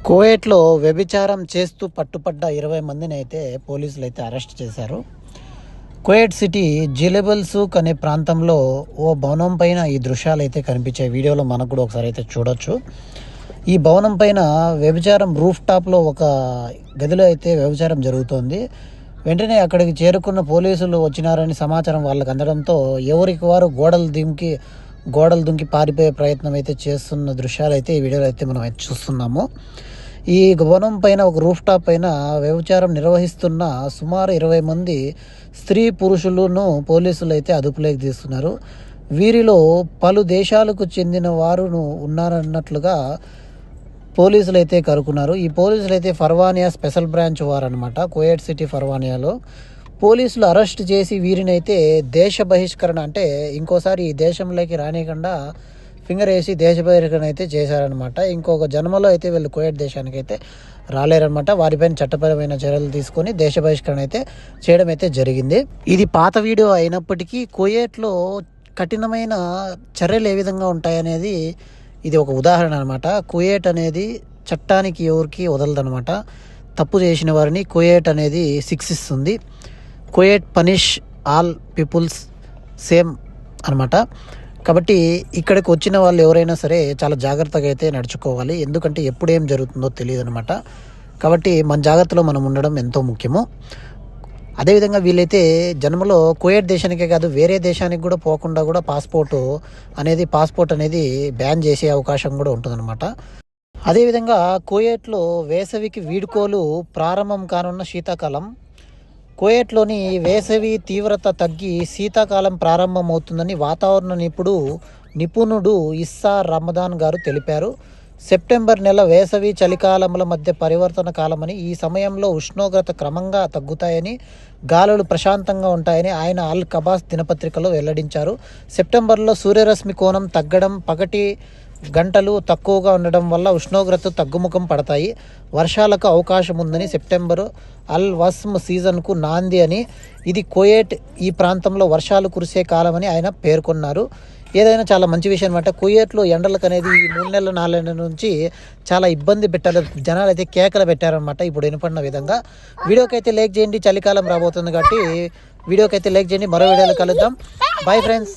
కువైట్లో వ్యభిచారం చేస్తూ పట్టుపడ్డ 20 మందిని అయితే పోలీసులు అయితే అరెస్ట్ చేశారు. కువైట్ సిటీ జిలెబల్ సూక్ అనే ప్రాంతంలో ఓ భవనం పైన ఈ దృశ్యాలు అయితే కనిపించాయి. వీడియోలో మనకు కూడా ఒకసారి అయితే చూడొచ్చు. ఈ భవనం పైన వ్యభిచారం రూఫ్ టాప్లో ఒక గదిలో అయితే వ్యభిచారం జరుగుతోంది. వెంటనే అక్కడికి చేరుకున్న పోలీసులు వచ్చినారని సమాచారం వాళ్ళకి అందడంతో ఎవరికి వారు గోడలు దుంకి పారిపోయే ప్రయత్నం అయితే చేస్తున్న దృశ్యాలు అయితే ఈ వీడియోలో అయితే మనం అయితే చూస్తున్నాము. ఈ భవనం పైన ఒక రూఫ్ టాప్ పైన వ్యభిచారం నిర్వహిస్తున్న సుమారు 20 మంది స్త్రీ పురుషులను పోలీసులు అయితే అదుపులోకి తీస్తున్నారు. వీరిలో పలు దేశాలకు చెందిన వారును ఉన్నారన్నట్లుగా పోలీసులు అయితే కనుక్కున్నారు. ఈ పోలీసులు అయితే ఫర్వానియా స్పెషల్ బ్రాంచ్ వారు అనమాట. కువైట్ సిటీ ఫర్వానియాలో పోలీసులు అరెస్ట్ చేసి వీరిని అయితే దేశ బహిష్కరణ, అంటే ఇంకోసారి ఈ దేశంలోకి రానియకుండా ఫింగర్ వేసి దేశ బహిష్కరణ అయితే చేశారనమాట. ఇంకొక జన్మలో అయితే వీళ్ళు కువైట్ దేశానికి అయితే రాలేరనమాట. వారిపైన చట్టపరమైన చర్యలు తీసుకొని దేశ బహిష్కరణ అయితే చేయడం అయితే జరిగింది. ఇది పాత వీడియో అయినప్పటికీ కువైట్లో కఠినమైన చర్యలు ఏ విధంగా ఉంటాయనేది ఇది ఒక ఉదాహరణ అనమాట. కువైట్ అనేది చట్టానికి ఎవరికి వదలదనమాట. తప్పు చేసిన వారిని కువైట్ అనేది శిక్షిస్తుంది. Kuwait punish all peoples same అనమాట. కాబట్టి ఇక్కడికి వచ్చిన వాళ్ళు ఎవరైనా సరే చాలా జాగ్రత్తగా అయితే నడుచుకోవాలి. ఎందుకంటే ఎప్పుడు ఏం జరుగుతుందో తెలియదు అనమాట. కాబట్టి మన జాగ్రత్తలో మనం ఉండడం ఎంతో ముఖ్యము. అదేవిధంగా వీళ్ళైతే జన్మలో కువైట్ దేశానికే కాదు వేరే దేశానికి కూడా పోకుండా కూడా పాస్పోర్ట్ అనేది బ్యాన్ చేసే అవకాశం కూడా ఉంటుందన్నమాట. అదేవిధంగా కువైట్లో వేసవికి వీడ్కోలు ప్రారంభం కానున్న శీతాకాలం. కువైట్లోని వేసవి తీవ్రత తగ్గి శీతాకాలం ప్రారంభమవుతుందని వాతావరణ నిపుణుడు ఇస్సా రమదాన్ గారు తెలిపారు. సెప్టెంబర్ నెల వేసవి చలికాలముల మధ్య పరివర్తన కాలమని, ఈ సమయంలో ఉష్ణోగ్రత క్రమంగా తగ్గుతాయని, గాలులు ప్రశాంతంగా ఉంటాయని ఆయన అల్ కబాస్ దినపత్రికలో వెల్లడించారు. సెప్టెంబర్లో సూర్యరశ్మి కోణం తగ్గడం, పగటి గంటలు తక్కువగా ఉండడం వల్ల ఉష్ణోగ్రత తగ్గుముఖం పడతాయి. వర్షాలకు అవకాశం ఉందని, సెప్టెంబరు అల్ వస్మ్ సీజన్కు నాంది అని, ఇది కువైట్ ఈ ప్రాంతంలో వర్షాలు కురిసే కాలమని ఆయన పేర్కొన్నారు. ఏదైనా చాలా మంచి విషయం అనమాట. కువైట్లో ఎండలకు అనేది ఈ 3 నెలల 4 నెలల నుంచి చాలా ఇబ్బంది పెట్టారు. జనాలు అయితే కేకలు పెట్టారనమాట ఇప్పుడు వినపడిన విధంగా. వీడియోకి అయితే లైక్ చేయండి. చలికాలం రాబోతుంది కాబట్టి వీడియోకి అయితే లైక్ చేయండి. మరో వీడియోలో కలుద్దాం. Bye friends.